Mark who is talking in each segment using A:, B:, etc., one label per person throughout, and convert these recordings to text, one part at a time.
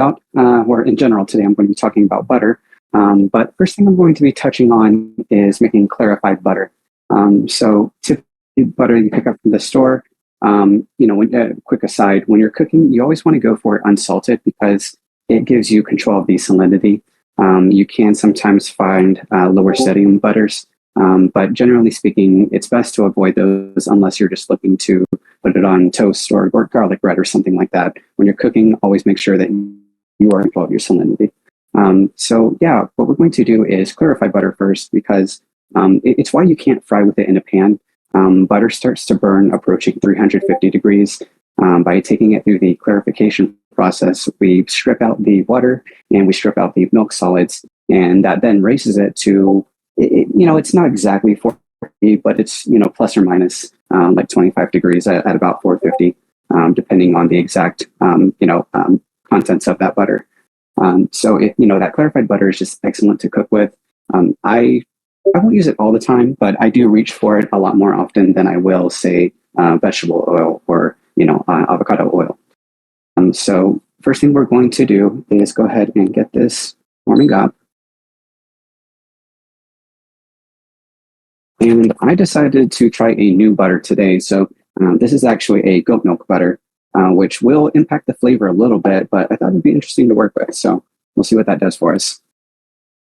A: or in general today, I'm going to be talking about butter. But first thing I'm going to be touching on is making clarified butter. So typically butter you pick up from the store. Quick aside, when you're cooking, you always want to go for it unsalted because it gives you control of the salinity. You can sometimes find lower sodium butters, but generally speaking, it's best to avoid those unless you're just looking to put it on toast or garlic bread or something like that. When you're cooking, always make sure that you are in control of your salinity. What we're going to do is clarify butter first because it's why you can't fry with it in a pan. Butter starts to burn approaching 350 degrees. By taking it through the clarification process, we strip out the water and we strip out the milk solids, and that then raises it to, it's not exactly 450, but it's, plus or minus like 25 degrees at about 450, depending on the exact, contents of that butter. That clarified butter is just excellent to cook with. I won't use it all the time, but I do reach for it a lot more often than I will, say, vegetable oil or, avocado oil. So first thing we're going to do is go ahead and get this warming up. And I decided to try a new butter today. So this is actually a goat milk butter, which will impact the flavor a little bit, but I thought it'd be interesting to work with. So we'll see what that does for us.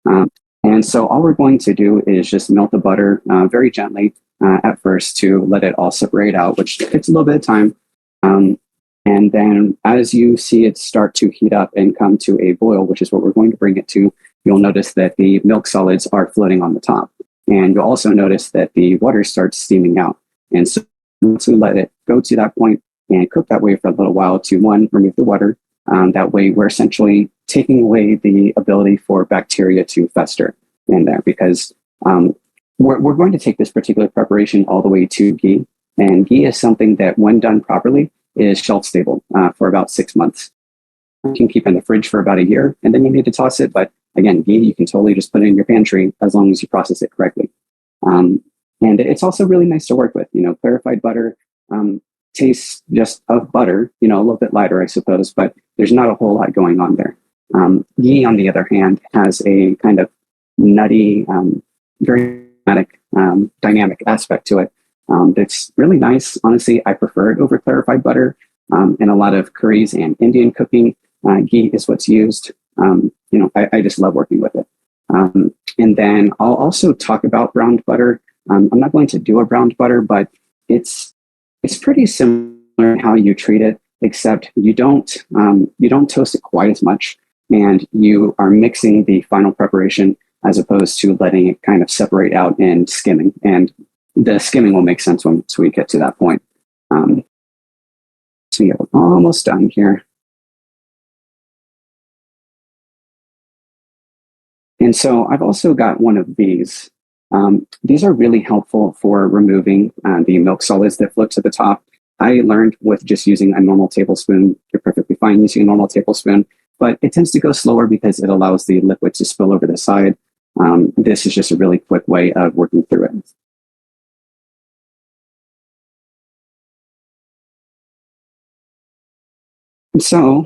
A: And so all we're going to do is just melt the butter very gently at first to let it all separate out, which takes a little bit of time. And then as you see it start to heat up and come to a boil, which is what we're going to bring it to, you'll notice that the milk solids are floating on the top. And you'll also notice that the water starts steaming out. And so once we let it go to that point and cook that way for a little while to, one, remove the water. That way we're essentially taking away the ability for bacteria to fester in there because we're going to take this particular preparation all the way to ghee. And ghee is something that, when done properly, is shelf stable for about 6 months. You can keep in the fridge for about a year, and then you need to toss it. But again, ghee, you can totally just put it in your pantry as long as you process it correctly. And it's also really nice to work with. Clarified butter tastes just of butter, a little bit lighter, I suppose, but there's not a whole lot going on there. Ghee, on the other hand, has a kind of nutty, very dynamic aspect to it. That's really nice. Honestly, I prefer it over clarified butter. In a lot of curries and Indian cooking, ghee is what's used. I just love working with it. And then I'll also talk about browned butter. I'm not going to do a browned butter, but it's pretty similar in how you treat it, except you don't toast it quite as much, and you are mixing the final preparation as opposed to letting it kind of separate out and skimming. And the skimming will make sense once we get to that point. So yeah, we're almost done here. And so I've also got one of these. These are really helpful for removing the milk solids that float to the top. I learned with just using a normal tablespoon, you're perfectly fine using a normal tablespoon, but it tends to go slower because it allows the liquid to spill over the side. This is just a really quick way of working through it. And so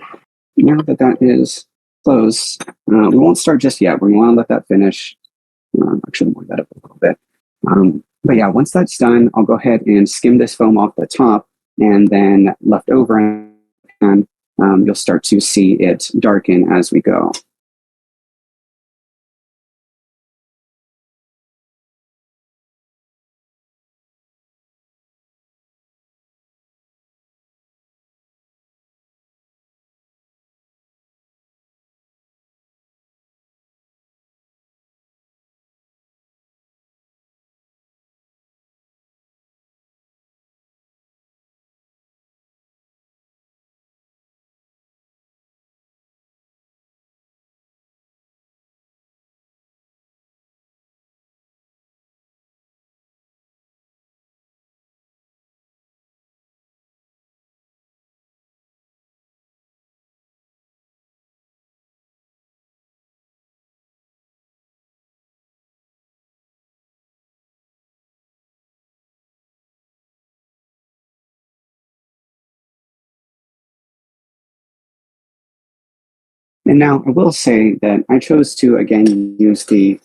A: now that that is close, we won't start just yet. We want to let that finish. Actually, more that up a little bit. But yeah, once that's done, I'll go ahead and skim this foam off the top, and then left over, and you'll start to see it darken as we go. And now I will say that I chose to, again, use the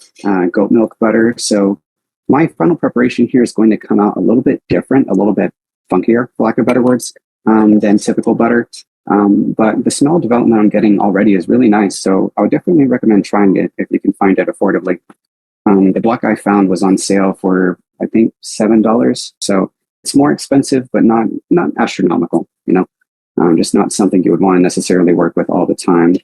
A: goat milk butter. So my final preparation here is going to come out a little bit different, a little bit funkier, for lack of better words, than typical butter. But the smell development I'm getting already is really nice. So I would definitely recommend trying it if you can find it affordably. The block I found was on sale for, I think, $7. So it's more expensive, but not astronomical, you know, just not something you would want to necessarily work with all the time.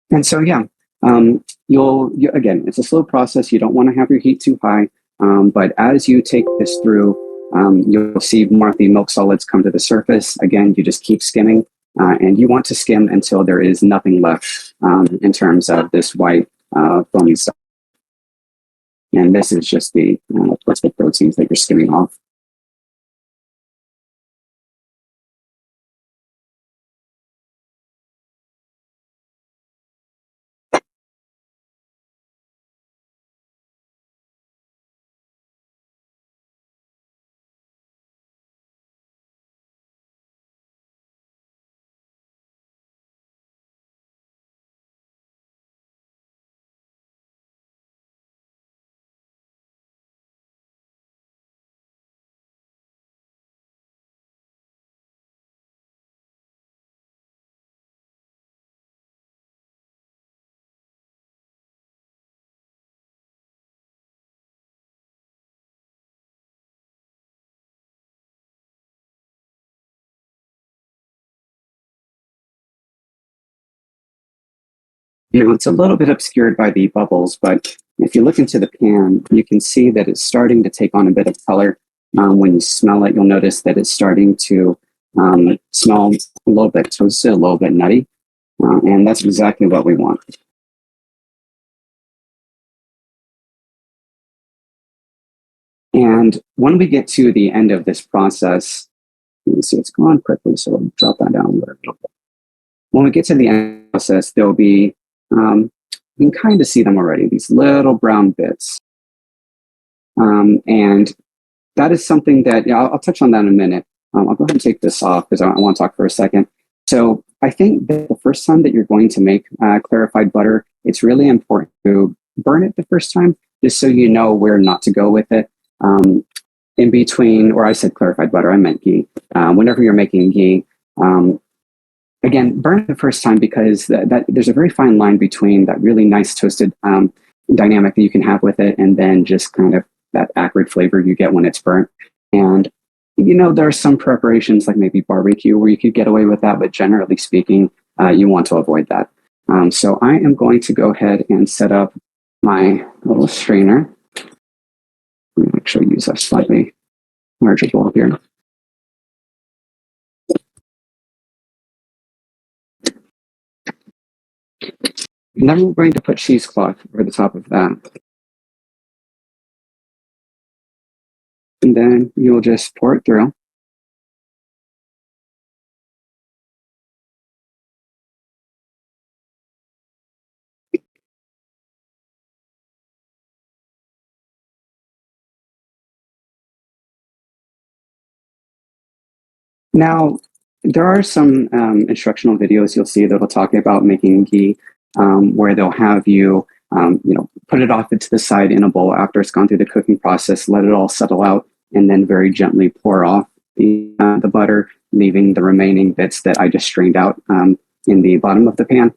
A: And so, yeah, again, it's a slow process. You don't want to have your heat too high. But as you take this through, you'll see more of the milk solids come to the surface. Again, you just keep skimming, and you want to skim until there is nothing left in terms of this white foamy stuff. And this is just the proteins that you're skimming off. You know, it's a little bit obscured by the bubbles, but if you look into the pan, you can see that it's starting to take on a bit of color. When you smell it, you'll notice that it's starting to smell a little bit toasted, a little bit nutty, and that's exactly what we want. And when we get to the end of this process, let me see, it's gone quickly, so I'll drop that down a little bit. When we get to the end of the process, there'll be, you can kind of see them already, these little brown bits. And that is something that, yeah, I'll touch on that in a minute. I'll go ahead and take this off because I want to talk for a second. So I think that the first time that you're going to make clarified butter, it's really important to burn it the first time, just so you know where not to go with it. In between, or I said clarified butter, I meant ghee. Whenever you're making ghee, again, burn it the first time because that there's a very fine line between that really nice toasted dynamic that you can have with it and then just kind of that acrid flavor you get when it's burnt. And, you know, there are some preparations like maybe barbecue where you could get away with that, but generally speaking, you want to avoid that. So I am going to go ahead and set up my little strainer. I'm going to actually use a slightly larger bowl here. And then we're going to put cheesecloth over the top of that. And then you'll just pour it through. Now, there are some instructional videos you'll see that'll talk about making ghee, where they'll have you, you know, put it off to the side in a bowl after it's gone through the cooking process, let it all settle out, and then very gently pour off the butter, leaving the remaining bits that I just strained out in the bottom of the pan.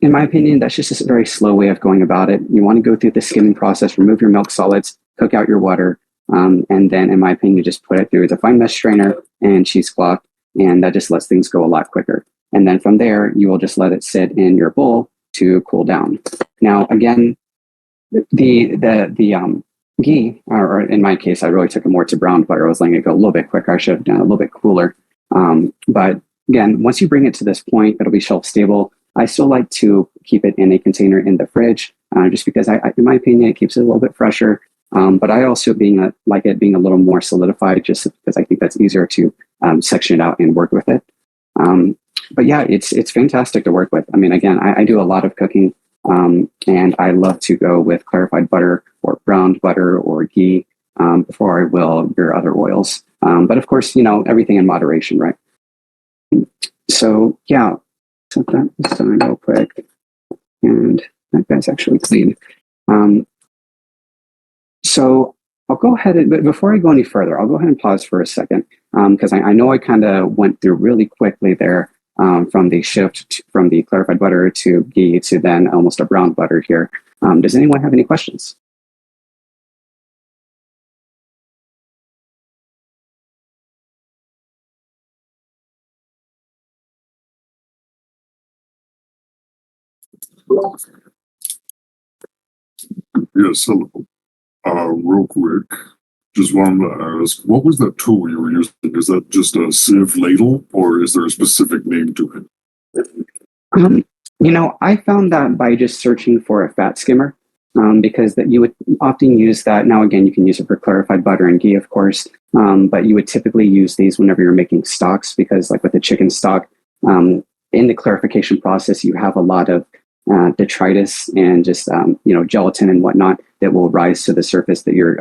A: In my opinion, that's just a very slow way of going about it. You want to go through the skimming process, remove your milk solids, cook out your water, and then, in my opinion, you just put it through the fine mesh strainer and cheesecloth, and that just lets things go a lot quicker. And then from there, you will just let it sit in your bowl to cool down. Now, again, the ghee, or in my case, I really took it more to brown butter. I was letting it go a little bit quicker. I should have done it a little bit cooler. But again, once you bring it to this point, it'll be shelf stable. I still like to keep it in a container in the fridge, just because in my opinion, it keeps it a little bit fresher. But I also like it being a little more solidified, just because I think that's easier to section it out and work with it. But yeah, it's fantastic to work with. I mean, again, I do a lot of cooking And I love to go with clarified butter or browned butter or ghee before I will your other oils. But of course, everything in moderation, right? So yeah, set that aside real quick. And that guy's actually clean. So I'll go ahead and, but before I go any further, I'll go ahead and pause for a second because I know I kind of went through really quickly there from the shift from the clarified butter to ghee to then almost a brown butter here. Does anyone have any questions?
B: Yes, hello. Real quick, just wanted to ask, what was that tool you were using? Is that just a sieve ladle, or is there a specific name to it?
A: I found that by just searching for a fat skimmer, because that you would often use that. Now, again, you can use it for clarified butter and ghee, of course, but you would typically use these whenever you're making stocks, because like with the chicken stock, in the clarification process, you have a lot of detritus and just gelatin and whatnot that will rise to the surface that you're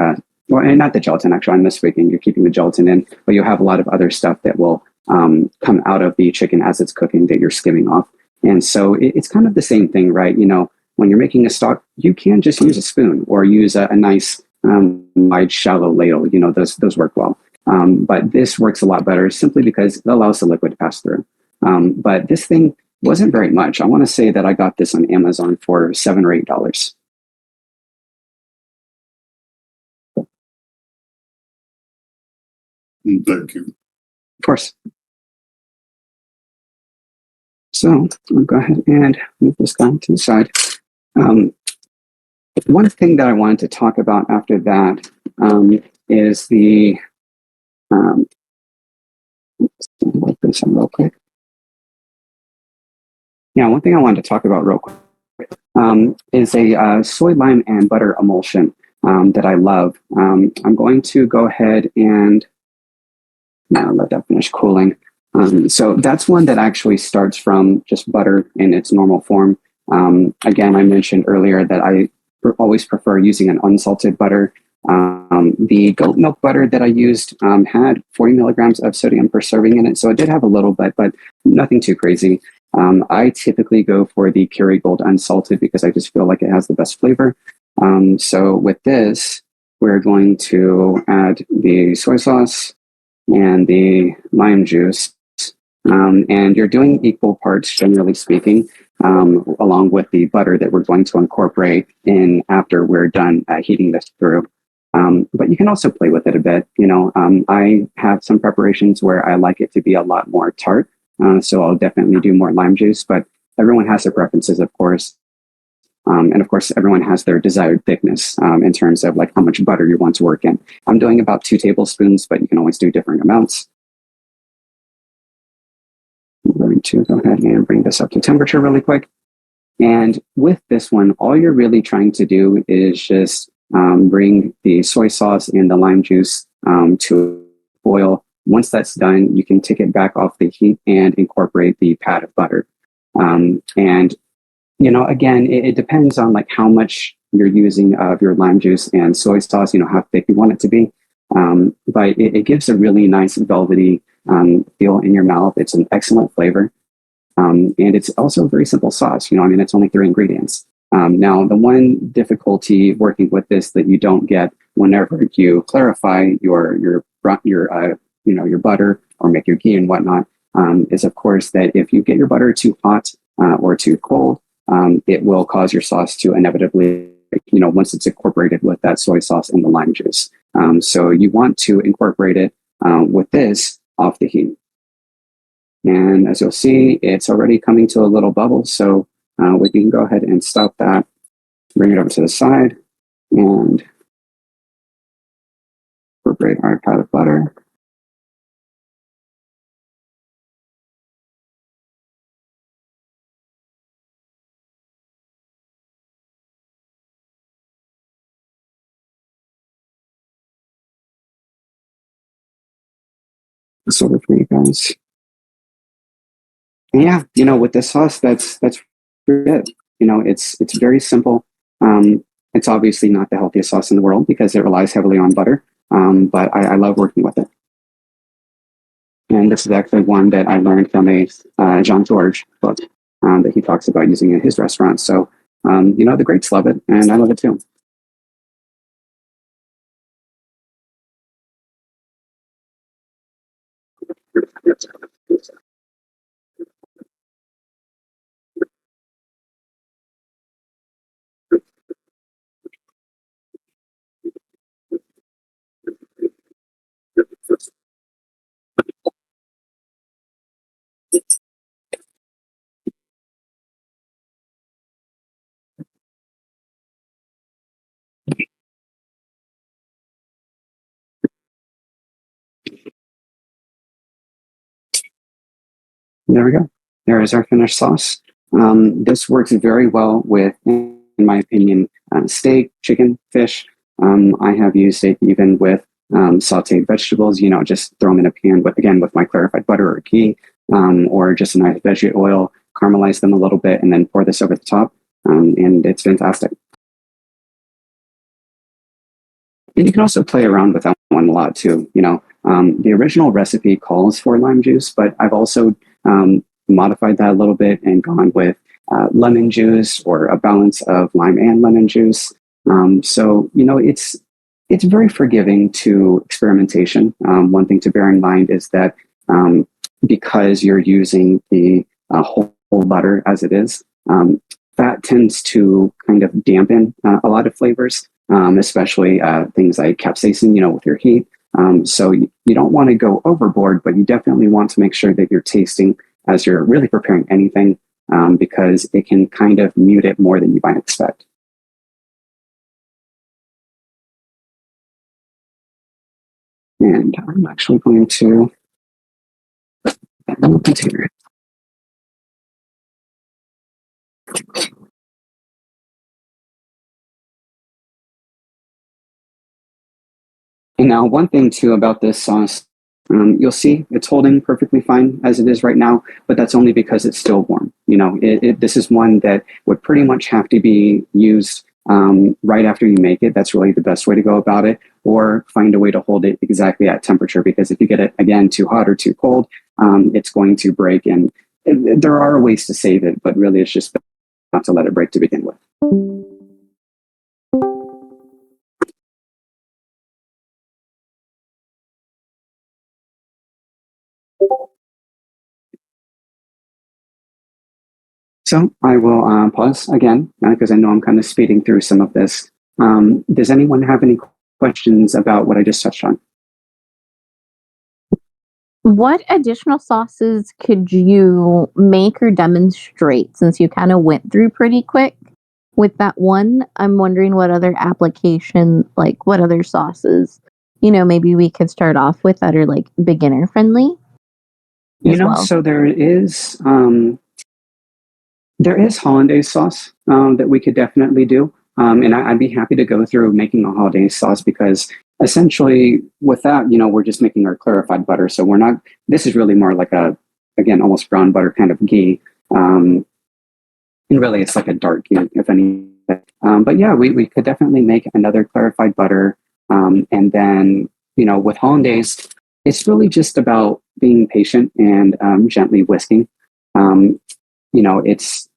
A: well, and not the gelatin, actually, I'm misspeaking. You're keeping the gelatin in, but you'll have a lot of other stuff that will come out of the chicken as it's cooking that you're skimming off. And so it's kind of the same thing, right? When you're making a stock, you can just use a spoon or use a nice wide, shallow ladle. Those work well. But this works a lot better simply because it allows the liquid to pass through. But this thing wasn't very much. I want to say that I got this on Amazon for $7 or $8.
B: Thank you.
A: Of course. So I'll go ahead and move this guy to the side. One thing that I wanted to talk about after that is the look this up real quick. Yeah, one thing I wanted to talk about real quick is a soy, lime, and butter emulsion that I love. I'm going to go ahead and let that finish cooling. So that's one that actually starts from just butter in its normal form. Again, I mentioned earlier that I always prefer using an unsalted butter. The goat milk butter that I used had 40 milligrams of sodium per serving in it, so it did have a little bit, but nothing too crazy. I typically go for the Kerrygold unsalted because I just feel like it has the best flavor. So with this, we're going to add the soy sauce and the lime juice. And you're doing equal parts, generally speaking, along with the butter that we're going to incorporate in after we're done heating this through. But you can also play with it a bit. I have some preparations where I like it to be a lot more tart. So I'll definitely do more lime juice, but everyone has their preferences, of course. And of course, everyone has their desired thickness in terms of like how much butter you want to work in. I'm doing about 2 tablespoons, but you can always do different amounts. I'm going to go ahead and bring this up to temperature really quick. And with this one, all you're really trying to do is just bring the soy sauce and the lime juice to boil. Once that's done, you can take it back off the heat and incorporate the pat of butter. And again, it depends on like how much you're using of your lime juice and soy sauce, how thick you want it to be. But it gives a really nice velvety feel in your mouth. It's an excellent flavor. And it's also a very simple sauce. It's only 3 ingredients. Now, the one difficulty working with this that you don't get whenever you clarify your butter or make your ghee and whatnot is, of course, that if you get your butter too hot or too cold, it will cause your sauce to inevitably, once it's incorporated with that soy sauce and the lime juice. So you want to incorporate it with this off the heat. And as you'll see, it's already coming to a little bubble. So we can go ahead and stop that, bring it over to the side, and incorporate our pat of butter. This over for you guys. And yeah, with this sauce, that's it. It's very simple. It's obviously not the healthiest sauce in the world because it relies heavily on butter, but I love working with it. And this is actually one that I learned from a Jean George book that he talks about using in his restaurant. So, the greats love it, and I love it too. There we go. There is our finished sauce. This works very well with, in my opinion, steak, chicken, fish. I have used it even with sauteed vegetables. Just throw them in a pan with my clarified butter or ghee, or just a nice veggie oil. Caramelize them a little bit, and then pour this over the top, and it's fantastic. And you can also play around with that one a lot too. The original recipe calls for lime juice, but I've also modified that a little bit and gone with lemon juice or a balance of lime and lemon juice. So it's very forgiving to experimentation. One thing to bear in mind is that because you're using the whole butter as it is, that tends to kind of dampen a lot of flavors, especially things like capsaicin, with your heat. So you don't want to go overboard, but you definitely want to make sure that you're tasting as you're really preparing anything, because it can kind of mute it more than you might expect. And I'm actually going to put that in the container. And now one thing too about this sauce, you'll see it's holding perfectly fine as it is right now, but that's only because it's still warm. This is one that would pretty much have to be used right after you make it. That's really the best way to go about it, or find a way to hold it exactly at temperature, because if you get it again too hot or too cold, it's going to break. And there are ways to save it, but really it's just not to let it break to begin with. So I will pause again because I know I'm kind of speeding through some of this. Does anyone have any questions about what I just touched on?
C: What additional sauces could you make or demonstrate, since you kind of went through pretty quick with that one? I'm wondering what other application, like what other sauces, maybe we could start off with that are like beginner friendly as well.
A: So there is hollandaise sauce that we could definitely do. And I'd be happy to go through making a hollandaise sauce, because essentially with that, we're just making our clarified butter. So this is really more like again, almost brown butter kind of ghee. And really it's like a dark ghee, if any. But yeah, we could definitely make another clarified butter. And then, with hollandaise, it's really just about being patient and gently whisking. It's,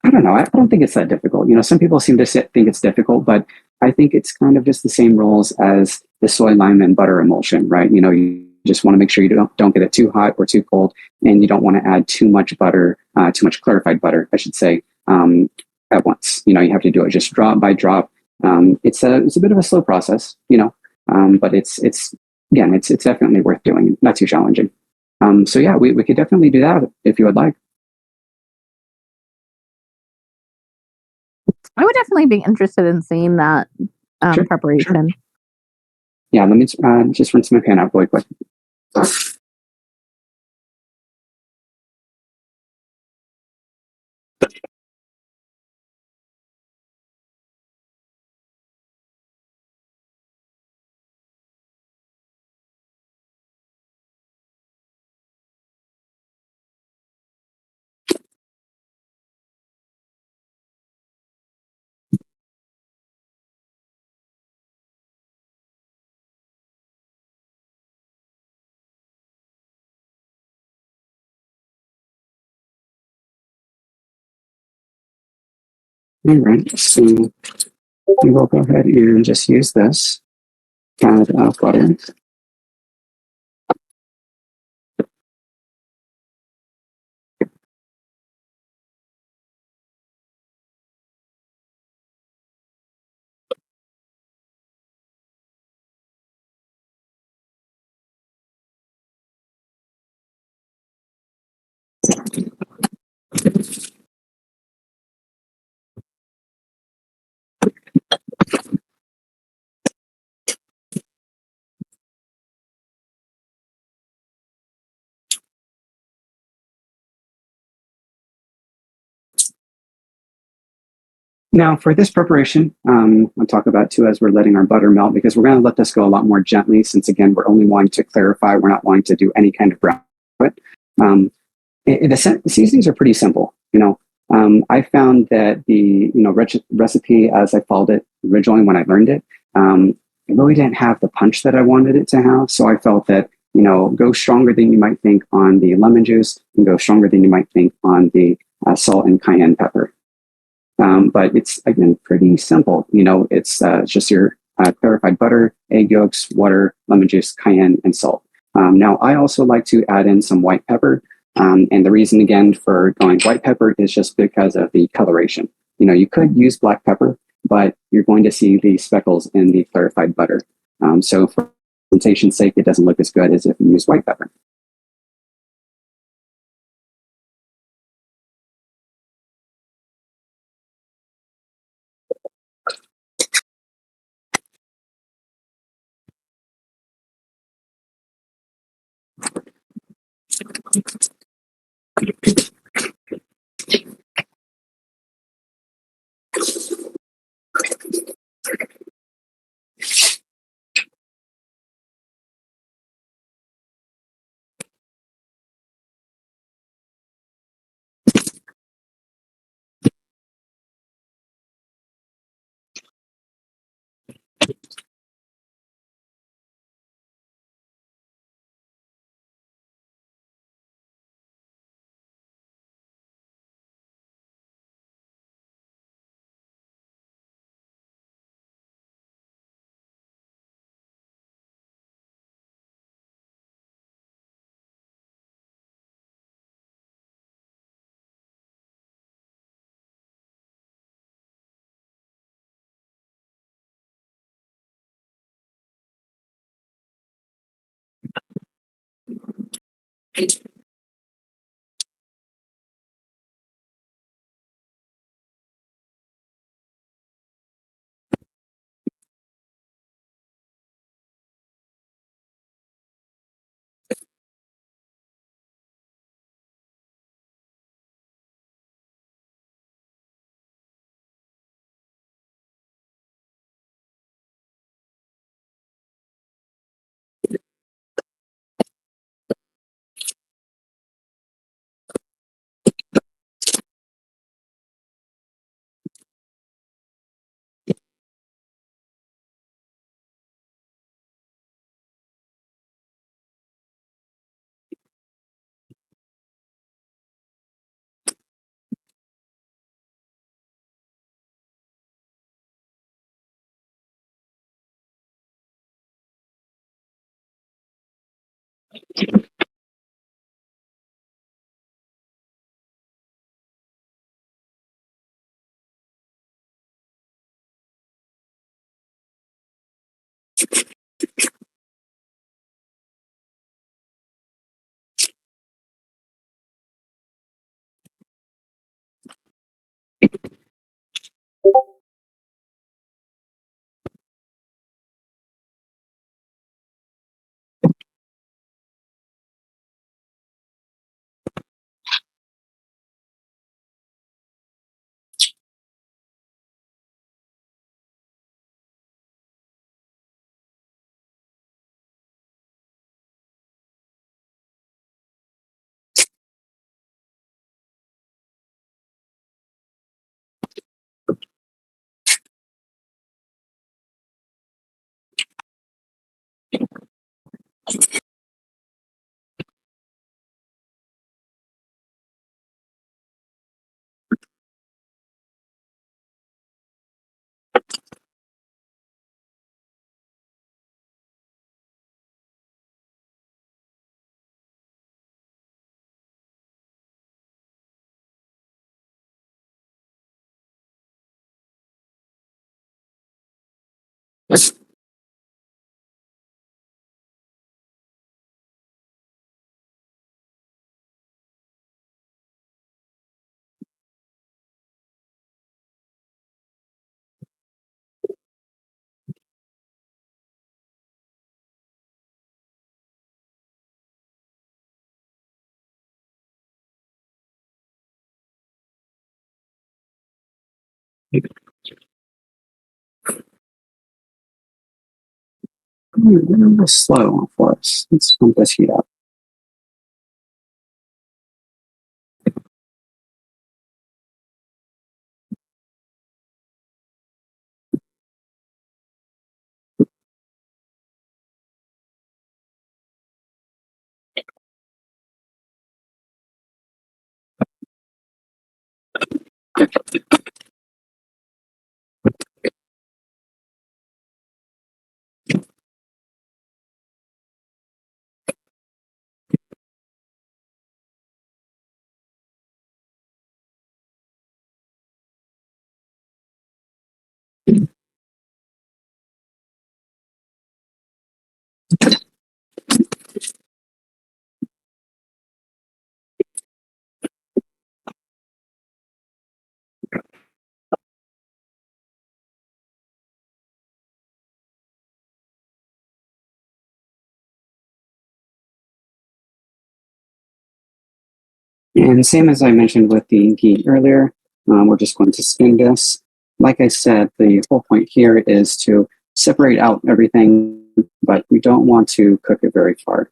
A: I don't know. I don't think it's that difficult. Some people seem to think it's difficult, but I think it's kind of just the same rules as the soy, lime, and butter emulsion, right? You just want to make sure you don't get it too hot or too cold, and you don't want to add too much butter, too much clarified butter, I should say, at once. You have to do it just drop by drop. It's a bit of a slow process, but it's definitely worth doing. Not too challenging. So yeah, we could definitely do that if you would like.
C: I would definitely be interested in seeing that
A: Sure,
C: preparation.
A: Sure. Yeah, let me just rinse my pan out really quick. All right, so we will go ahead and just use this pad of butter. Now, for this preparation, I'll talk about too as we're letting our butter melt, because we're going to let this go a lot more gently, since again, we're only wanting to clarify. We're not wanting to do any kind of brown. Um, the seasonings are pretty simple. I found that the recipe as I followed it originally when I learned it, it really didn't have the punch that I wanted it to have. So I felt that go stronger than you might think on the lemon juice, and go stronger than you might think on the salt and cayenne pepper. But it's, again, pretty simple. It's just your clarified butter, egg yolks, water, lemon juice, cayenne, and salt. Now, I also like to add in some white pepper. And the reason, again, for going white pepper is just because of the coloration. You could use black pepper, but you're going to see the speckles in the clarified butter. So for presentation's sake, it doesn't look as good as if you use white pepper. A little slow for us. Let's pump this heat up. And same as I mentioned with the ghee earlier, we're just going to spin this. Like I said, the whole point here is to separate out everything, but we don't want to cook it very far.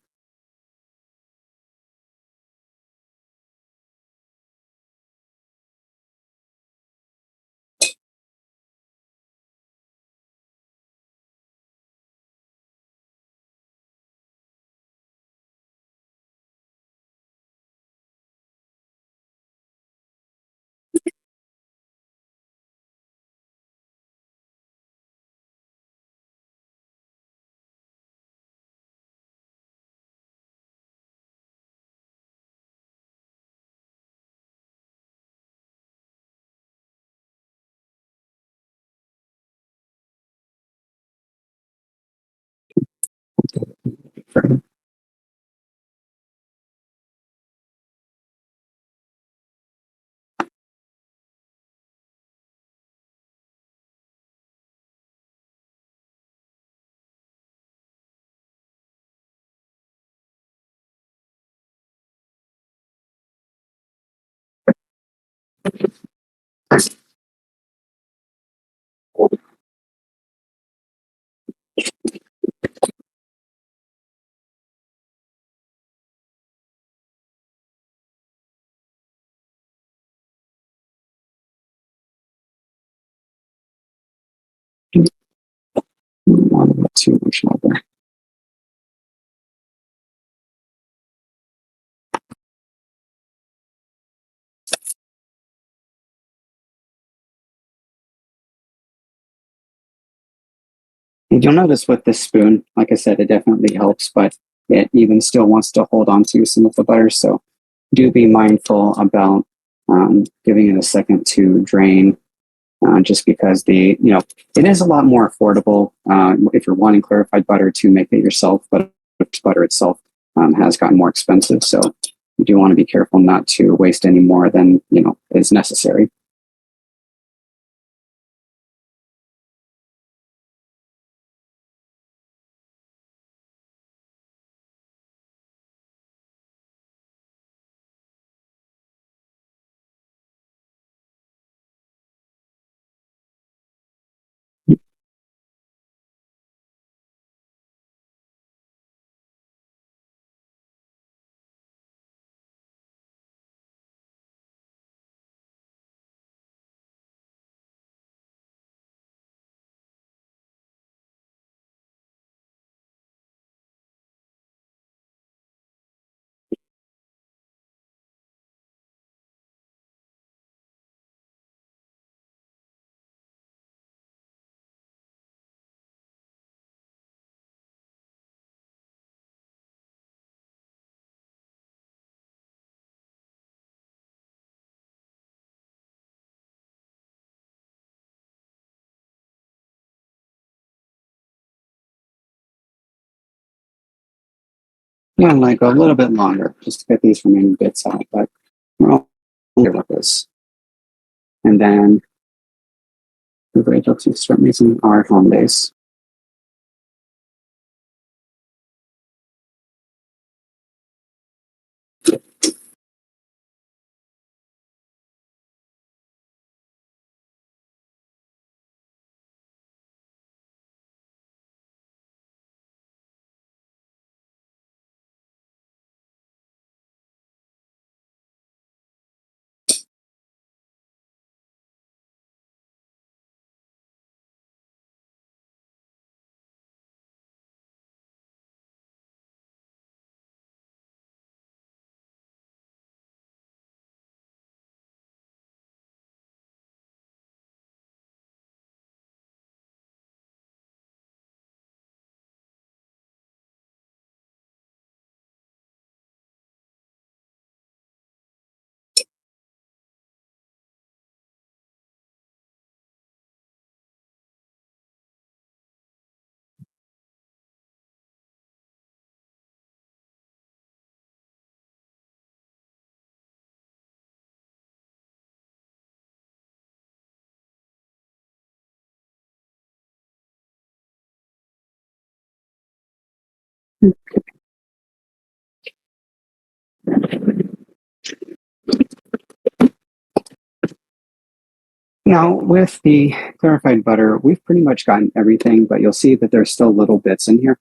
A: Not too much longer. And you'll notice with this spoon, like I said, it definitely helps, but it even still wants to hold on to some of the butter. So do be mindful about giving it a second to drain, just because it is a lot more affordable if you're wanting clarified butter to make it yourself, but butter itself has gotten more expensive. So you do want to be careful not to waste any more than is necessary. Yeah, like a little bit longer, just to get these remaining bits out, but we're all here with this. And then we're able to start making our home base. Now, with the clarified butter, we've pretty much gotten everything, but you'll see that there's still little bits in here.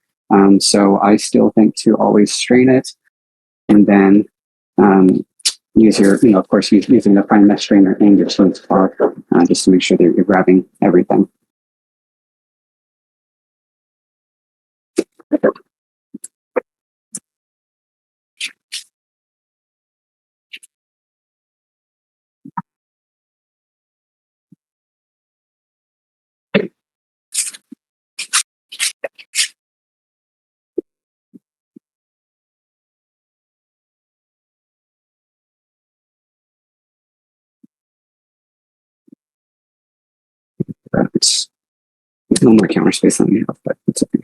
A: So I still think to always strain it and then use your, of course, using the fine mesh strainer and your cheese cloth just to make sure that you're grabbing everything. It's a little more counter space than we have, but it's okay.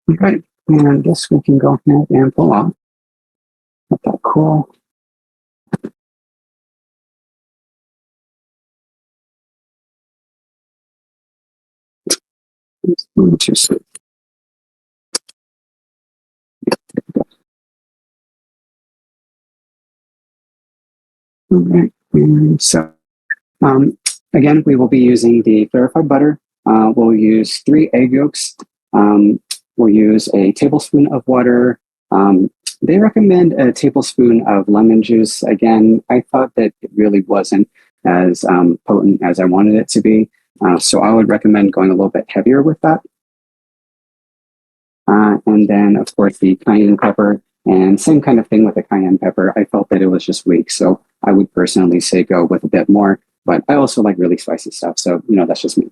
A: Okay, and I guess we can go ahead and pull off. Let that cool. Too sweet. All right, and so again, we will be using the clarified butter. We'll use 3 egg yolks. We'll use a tablespoon of water. They recommend a tablespoon of lemon juice. Again, I thought that it really wasn't as potent as I wanted it to be. So I would recommend going a little bit heavier with that. And then, of course, the cayenne pepper. And same kind of thing with the cayenne pepper. I felt that it was just weak. So I would personally say go with a bit more. But I also like really spicy stuff. So, that's just me.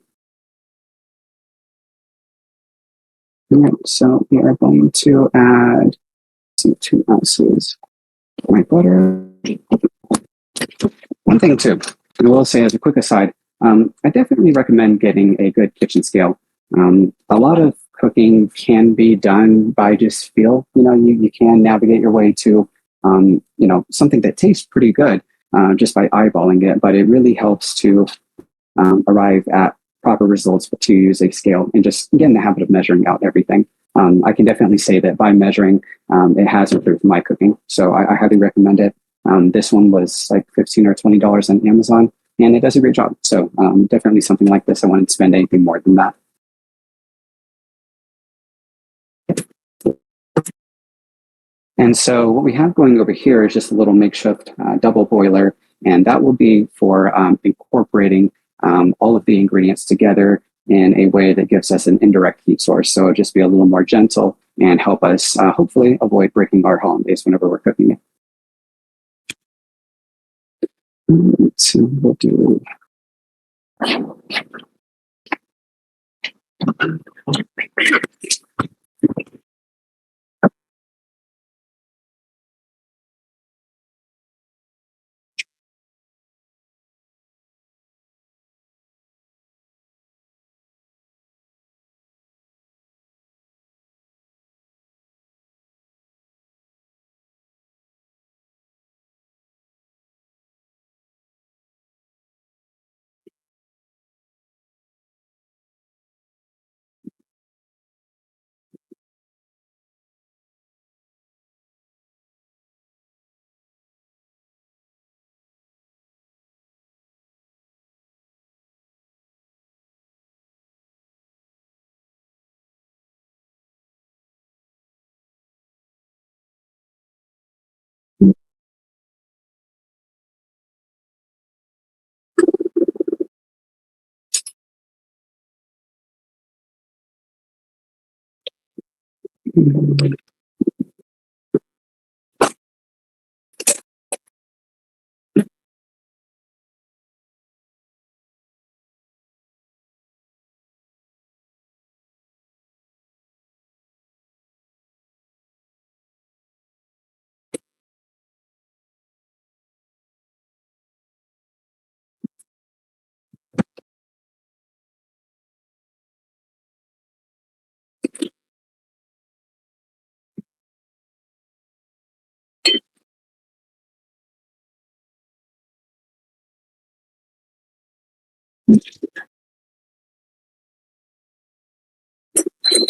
A: All right, so we are going to add 2 ounces of my butter. One thing too, I will say as a quick aside, I definitely recommend getting a good kitchen scale. A lot of cooking can be done by just feel. You can navigate your way to, something that tastes pretty good just by eyeballing it, but it really helps to arrive at proper results to use a scale and just get in the habit of measuring out everything. I can definitely say that by measuring, it has improved my cooking. So I highly recommend it. This one was like $15 or $20 on Amazon, and it does a great job. So definitely something like this. I wouldn't spend anything more than that. And so what we have going over here is just a little makeshift double boiler, and that will be for incorporating all of the ingredients together in a way that gives us an indirect heat source. So it'll just be a little more gentle and help us hopefully avoid breaking our hollandaise whenever we're cooking it. So we'll do.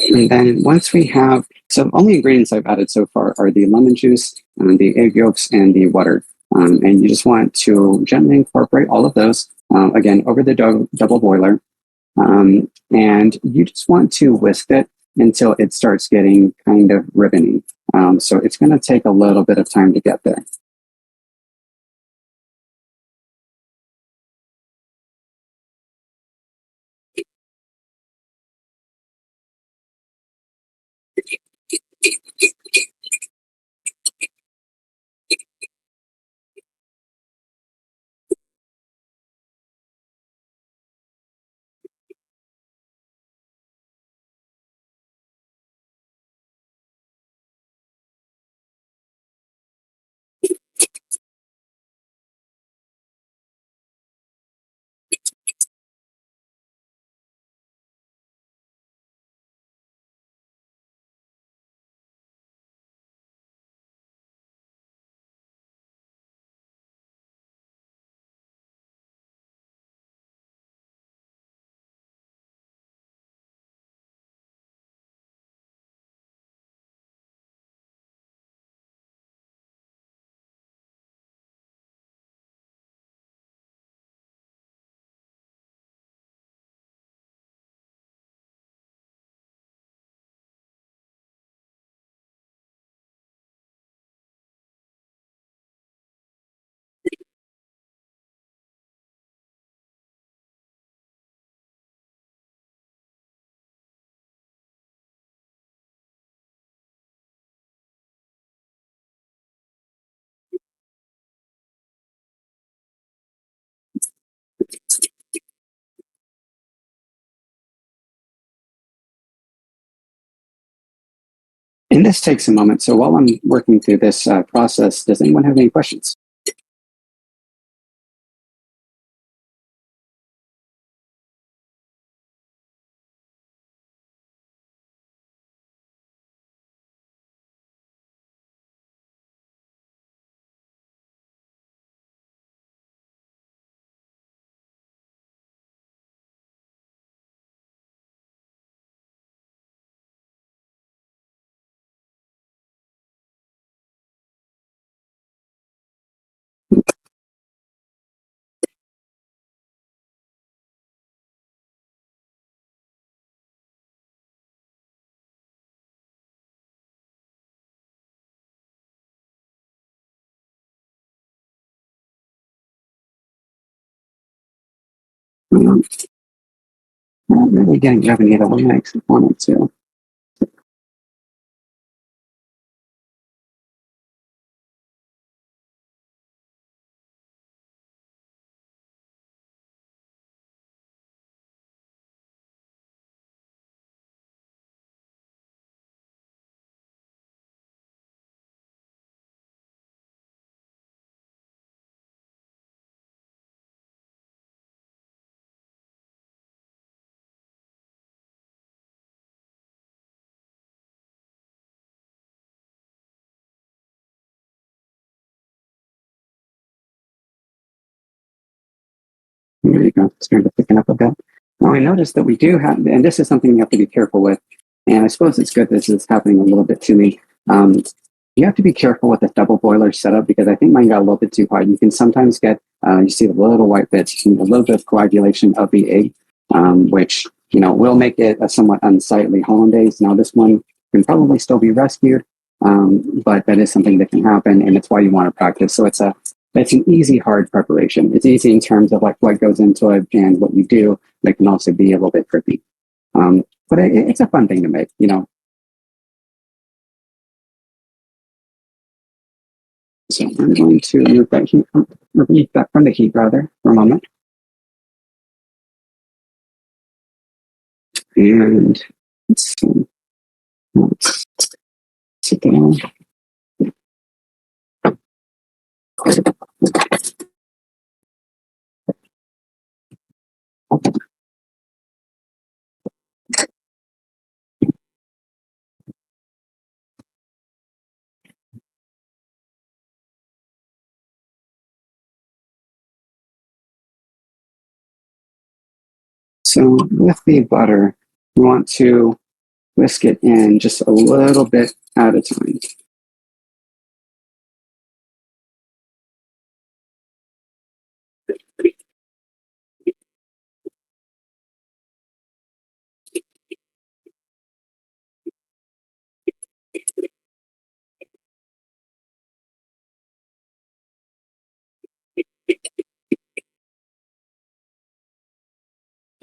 A: And then once we have, so only ingredients I've added so far are the lemon juice, the egg yolks, and the water. And you just want to gently incorporate all of those, again, over the double boiler. And you just want to whisk it until it starts getting kind of ribbony. So it's going to take a little bit of time to get there. And this takes a moment. So while I'm working through this process, does anyone have any questions? Not really getting revenue the way I wanted to. There you go. Starting to thicken up a bit. Now I noticed that we do have, and this is something you have to be careful with, and I suppose it's good this is happening a little bit to me. You have to be careful with the double boiler setup because I think mine got a little bit too hard. You can sometimes get, you see the little white bits, a little bit of coagulation of the egg, which, will make it a somewhat unsightly hollandaise. Now this one can probably still be rescued, but that is something that can happen, and it's why you want to practice. So it's an easy, hard preparation. It's easy in terms of like what goes into it and what you do. It can also be a little bit tricky. But it's a fun thing to make, So I'm going to remove that from the heat rather for a moment. And let's see. Let's sit down. So with the butter, we want to whisk it in just a little bit at a time.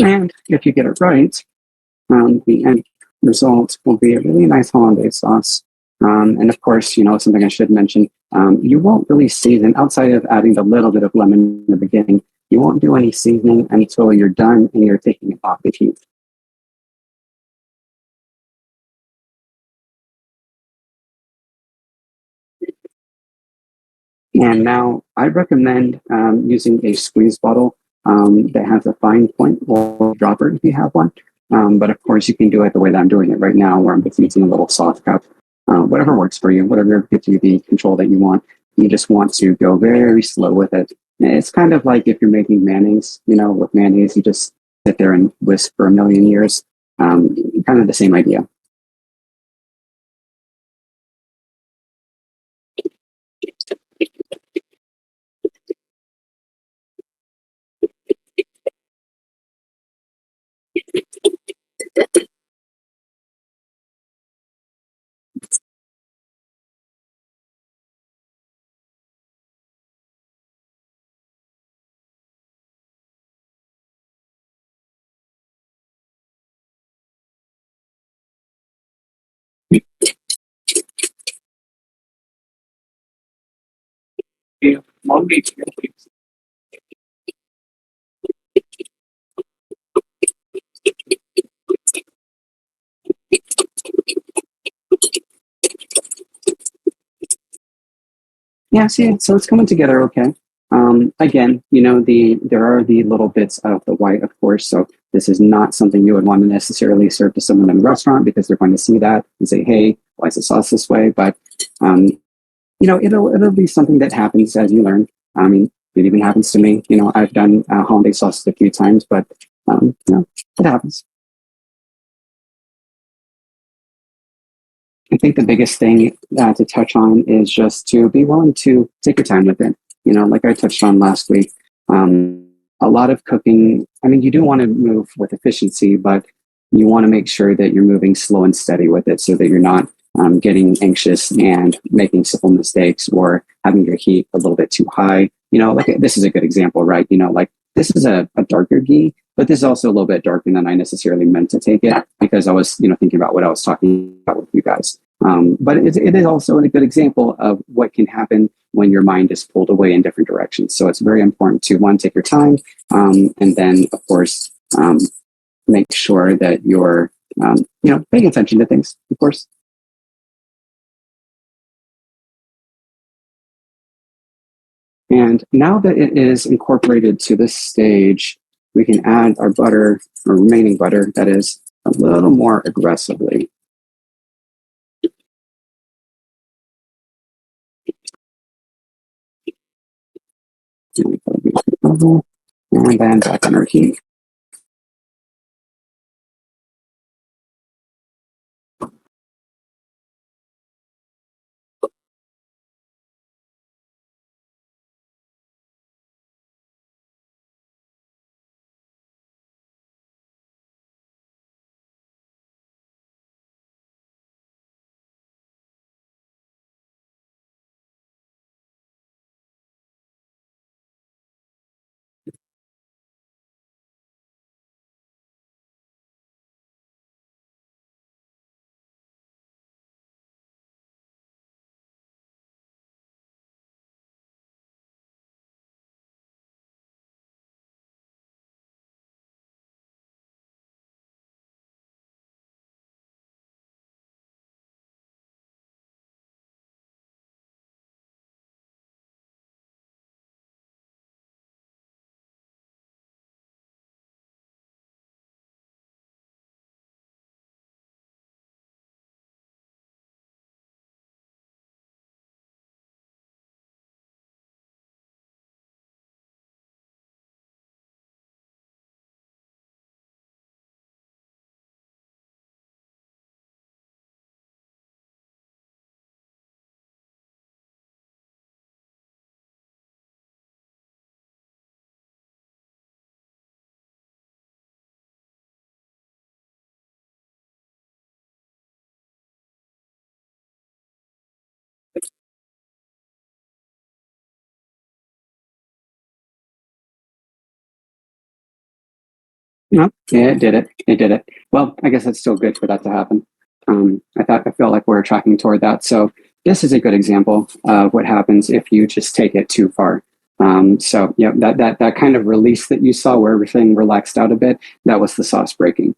A: And if you get it right, the end result will be a really nice hollandaise sauce. And of course, something I should mention, you won't really season outside of adding a little bit of lemon in the beginning. You won't do any seasoning until you're done and you're taking it off the heat. And now I recommend using a squeeze bottle that has a fine point or dropper if you have one. But of course, you can do it the way that I'm doing it right now, where I'm just using a little soft cup. Whatever works for you, whatever gives you the control that you want. You just want to go very slow with it. It's kind of like if you're making mayonnaise, with mayonnaise, you just sit there and whisk for a million years. Kind of the same idea. Yeah, see, so it's coming together okay. Again, there are the little bits of the white, of course. So this is not something you would want to necessarily serve to someone in a restaurant because they're going to see that and say, "Hey, why is the sauce this way?" But it'll be something that happens as you learn. I mean, it even happens to me. I've done hollandaise sauces a few times, but it happens. I think the biggest thing to touch on is just to be willing to take your time with it. Like I touched on last week, a lot of cooking, I mean, you do want to move with efficiency, but you want to make sure that you're moving slow and steady with it so that you're not getting anxious and making simple mistakes or having your heat a little bit too high. Like this is a good example, right? Like this is a darker ghee, but this is also a little bit darker than I necessarily meant to take it because I was, thinking about what I was talking about with you guys. But it is also a good example of what can happen when your mind is pulled away in different directions. So it's very important to, one, take your time, and then, of course, make sure that you're, paying attention to things, of course. And now that it is incorporated to this stage, we can add our butter, our remaining butter, that is, a little more aggressively. And then back on our heat. No, yeah, it did it. It did it. Well, I guess it's still good for that to happen. I felt like we're tracking toward that. So this is a good example of what happens if you just take it too far. So yeah, that kind of release that you saw where everything relaxed out a bit, that was the sauce breaking.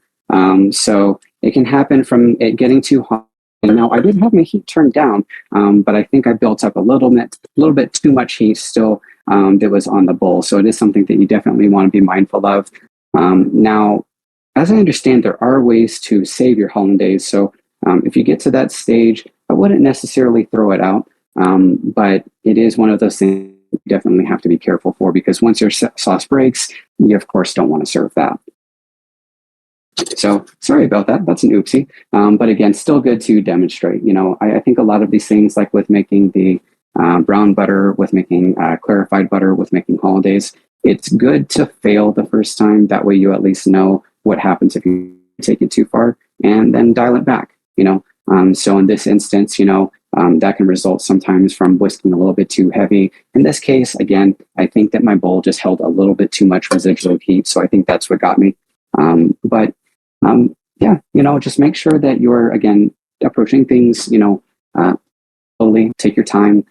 A: So it can happen from it getting too hot. Now I did have my heat turned down, but I think I built up a little bit too much heat still that was on the bowl. So it is something that you definitely want to be mindful of. Now, as I understand, there are ways to save your hollandaise. So if you get to that stage, I wouldn't necessarily throw it out, but it is one of those things you definitely have to be careful for because once your sauce breaks, you of course don't want to serve that. So sorry about that. That's an oopsie. But again, still good to demonstrate. I think a lot of these things, like with making the brown butter, with making clarified butter, with making hollandaise, it's good to fail the first time. That way you at least know what happens if you take it too far and then dial it back, So in this instance, that can result sometimes from whisking a little bit too heavy. In this case, again, I think that my bowl just held a little bit too much residual heat. So I think that's what got me. Yeah, just make sure that you're, again, approaching things, slowly, take your time.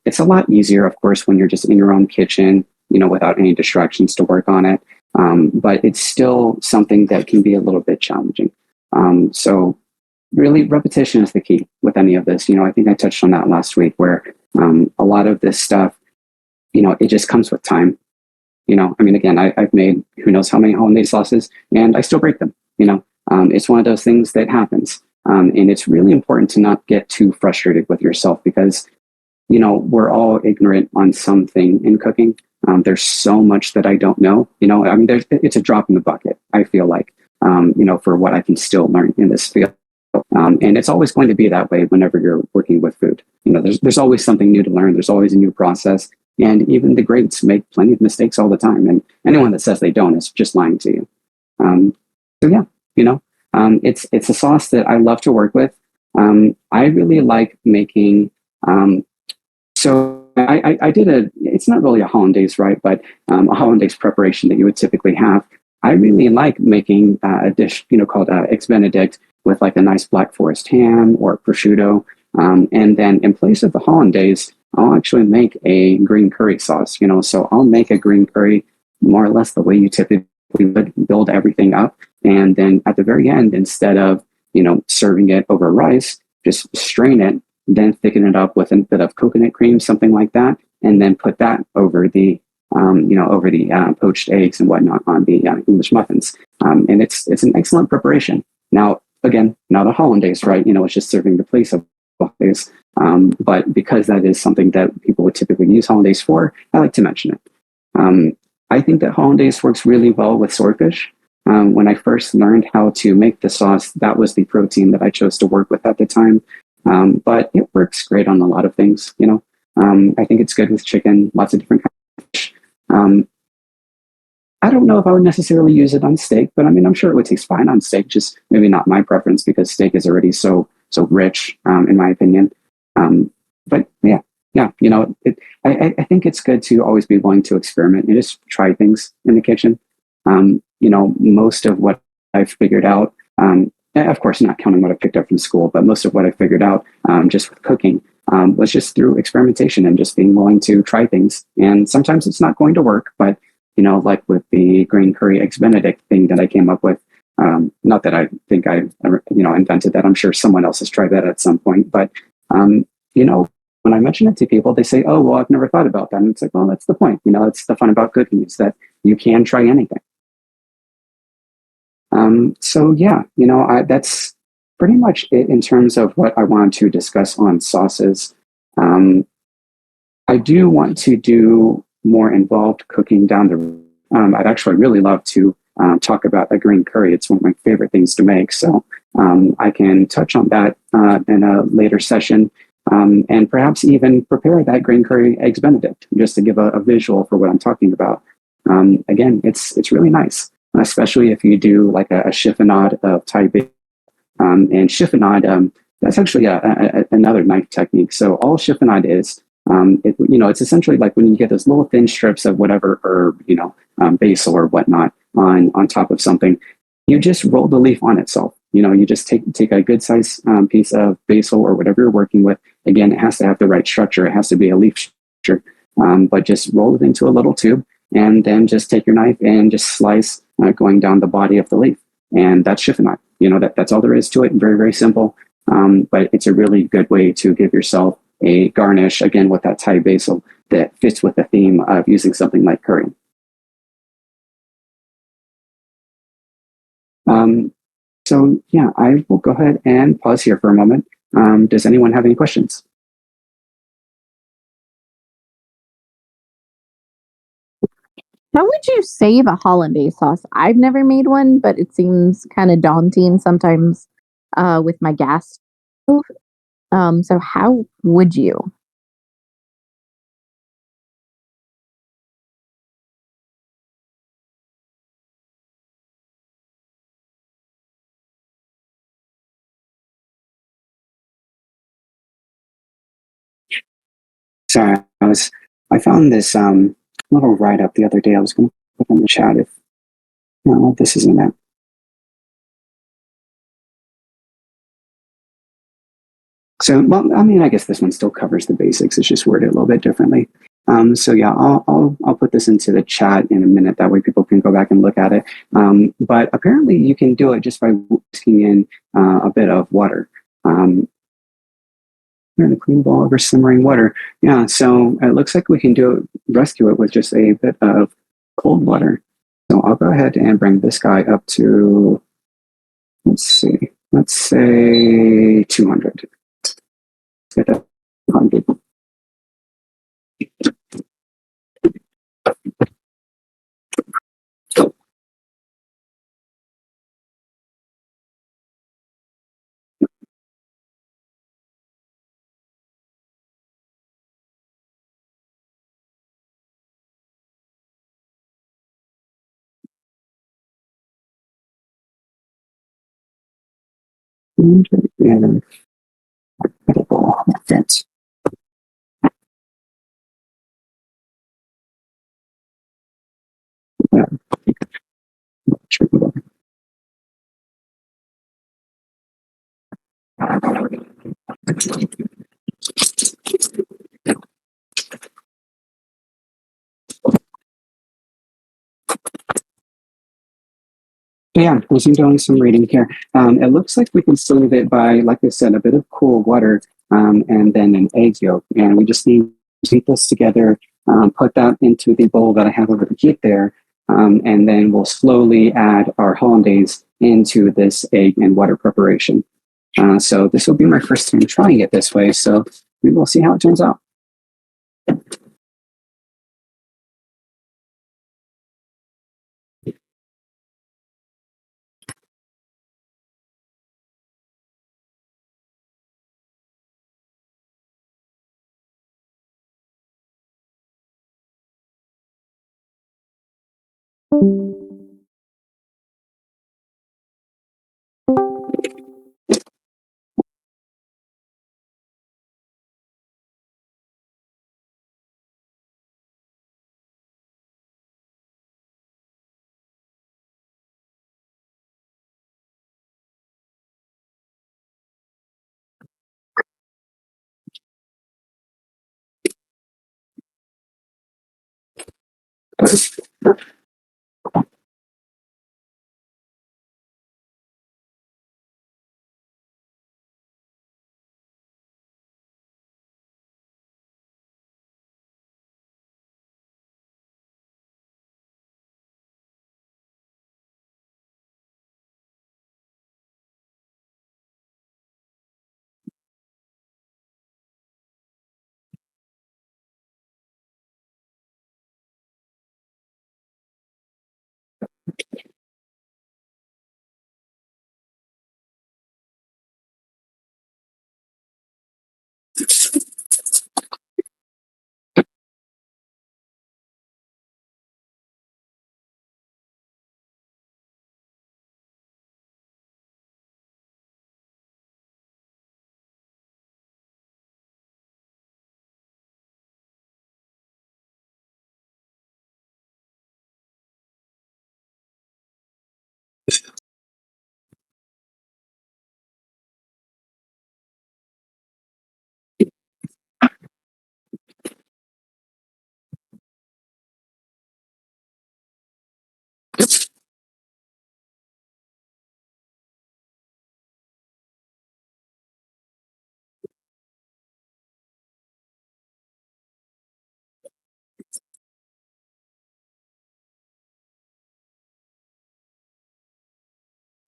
A: It's a lot easier, of course, when you're just in your own kitchen, without any distractions to work on it. But it's still something that can be a little bit challenging. So really repetition is the key with any of this. I think I touched on that last week where a lot of this stuff, it just comes with time. Again, I've made who knows how many hollandaise sauces and I still break them. It's one of those things that happens. And it's really important to not get too frustrated with yourself because, we're all ignorant on something in cooking. There's so much that I don't know, it's a drop in the bucket, I feel like, for what I can still learn in this field. And it's always going to be that way whenever you're working with food. There's always something new to learn. There's always a new process. And even the greats make plenty of mistakes all the time. And anyone that says they don't is just lying to you. So yeah, it's a sauce that I love to work with. I really like making, so I did it's not really a hollandaise, right? But a hollandaise preparation that you would typically have. I really like making a dish, called eggs Benedict with like a nice black forest ham or prosciutto. And then in place of the hollandaise, I'll actually make a green curry sauce, so I'll make a green curry more or less the way you typically would build everything up. And then at the very end, instead of, serving it over rice, just strain it, then thicken it up with a bit of coconut cream, something like that, and then put that over the, over the poached eggs and whatnot on the English muffins. And it's an excellent preparation. Now, again, not a hollandaise, right? It's just serving the place of hollandaise. But because that is something that people would typically use hollandaise for, I like to mention it. I think that hollandaise works really well with swordfish. When I first learned how to make the sauce, that was the protein that I chose to work with at the time. But it works great on a lot of things, I think it's good with chicken, lots of different kinds of fish. I don't know if I would necessarily use it on steak, but I mean, I'm sure it would taste fine on steak, just maybe not my preference because steak is already so rich, in my opinion. But yeah, I think it's good to always be willing to experiment and just try things in the kitchen. Most of what I've figured out, of course, not counting what I picked up from school, but most of what I figured out just with cooking was just through experimentation and just being willing to try things. And sometimes it's not going to work, but like with the green curry eggs Benedict thing that I came up with. Not that I think I invented that. I'm sure someone else has tried that at some point. But when I mention it to people, they say, "Oh, well, I've never thought about that." And it's like, well, that's the point. It's the fun about cooking is that you can try anything. So yeah, that's pretty much it in terms of what I wanted to discuss on sauces. I do want to do more involved cooking down the road. I'd actually really love to talk about a green curry. It's one of my favorite things to make. So I can touch on that in a later session and perhaps even prepare that green curry eggs Benedict just to give a visual for what I'm talking about. Again, it's really nice, especially if you do like a chiffonade of Thai bacon. And chiffonade, that's actually another knife technique. So all chiffonade is, it's essentially like when you get those little thin strips of whatever herb, basil or whatnot on top of something, you just roll the leaf on itself. You just take a good size piece of basil or whatever you're working with. Again, it has to have the right structure. It has to be a leaf structure, but just roll it into a little tube and then just take your knife and just slice going down the body of the leaf. And that's chiffonade. That's all there is to it. Very, very simple. But it's a really good way to give yourself a garnish, again, with that Thai basil that fits with the theme of using something like curry. So yeah, I will go ahead and pause here for a moment. Does anyone have any questions?
C: How would you save a hollandaise sauce? I've never made one, but it seems kind of daunting sometimes with my gas stove. So how would you?
A: Sorry, I found this little write up the other day. I was going to put in the chat if no, this isn't that. So, well, I mean, I guess this one still covers the basics. It's just worded a little bit differently. So yeah, I'll put this into the chat in a minute. That way people can go back and look at it. But apparently you can do it just by whisking in a bit of water. In a clean bowl over simmering water. Yeah, so it looks like we can rescue it with just a bit of cold water. So I'll go ahead and bring this guy up to, let's say 200. Let's get that 200. And incredible. That's it. Yeah. Yeah, we'll be doing some reading here. It looks like we can save it by, like I said, a bit of cool water and then an egg yolk. And we just need to keep this together, put that into the bowl that I have over the heat there, and then we'll slowly add our hollandaise into this egg and water preparation. So this will be my first time trying it this way, so we will see how it turns out.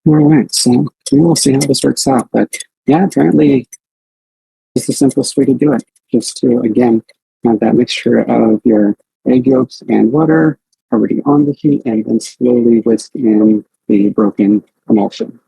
A: All right, so we will see how this works out. But yeah, apparently it's the simplest way to do it. Just to, again, have that mixture of your egg yolks and water already on the heat and then slowly whisk in the broken emulsion.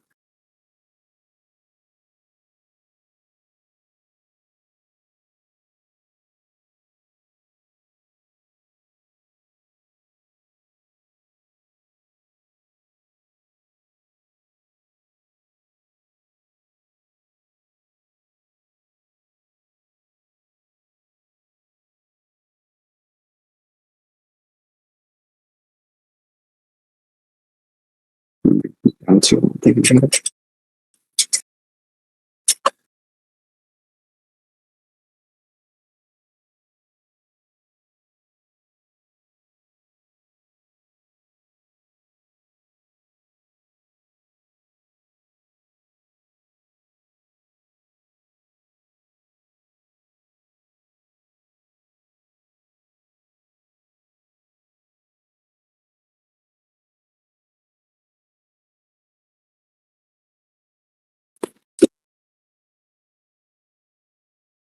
A: Down to take a drink.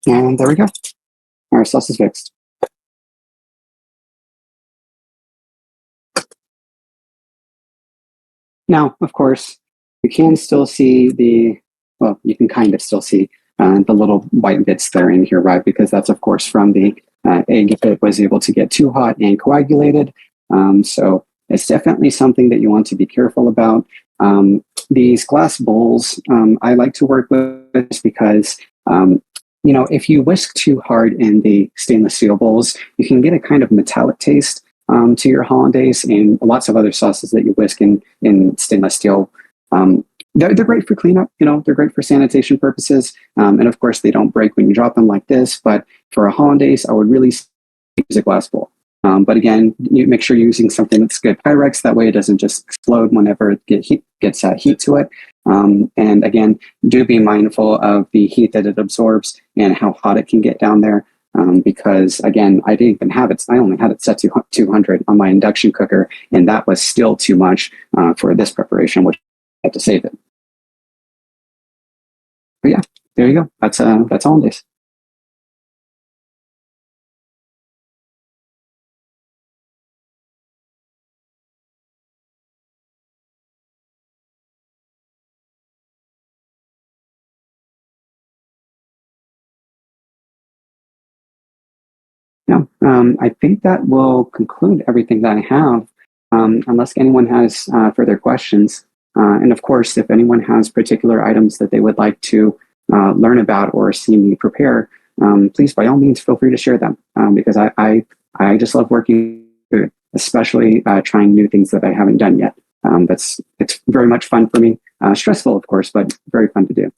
A: And there we go. Our sauce is fixed. Now, of course, you can still see well, you can kind of still see the little white bits there in here, right? Because that's, of course, from the egg if it was able to get too hot and coagulated. So it's definitely something that you want to be careful about. These glass bowls, I like to work with because you know, if you whisk too hard in the stainless steel bowls, you can get a kind of metallic taste. to your hollandaise and lots of other sauces that you whisk in stainless steel. They're great for cleanup, they're great for sanitation purposes. And of course, they don't break when you drop them like this. But for a hollandaise, I would really use a glass bowl. But again, you make sure you're using something that's good Pyrex. That way it doesn't just explode whenever it gets heat to it. And again, do be mindful of the heat that it absorbs and how hot it can get down there. Because again, I didn't even have it. I only had it set to 200 on my induction cooker, and that was still too much for this preparation, which I had to save it. But yeah, there you go. That's hollandaise. No, I think that will conclude everything that I have, unless anyone has further questions. And of course, if anyone has particular items that they would like to learn about or see me prepare, please, by all means, feel free to share them, because I just love working, especially trying new things that I haven't done yet. It's very much fun for me. Stressful, of course, but very fun to do.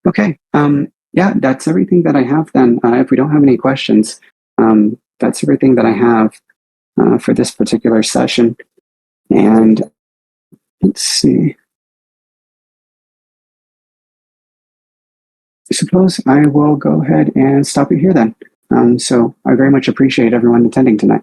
A: Okay. Yeah, that's everything that I have then. If we don't have any questions, that's everything that I have for this particular session. And let's see. I suppose I will go ahead and stop it here then. So I very much appreciate everyone attending tonight.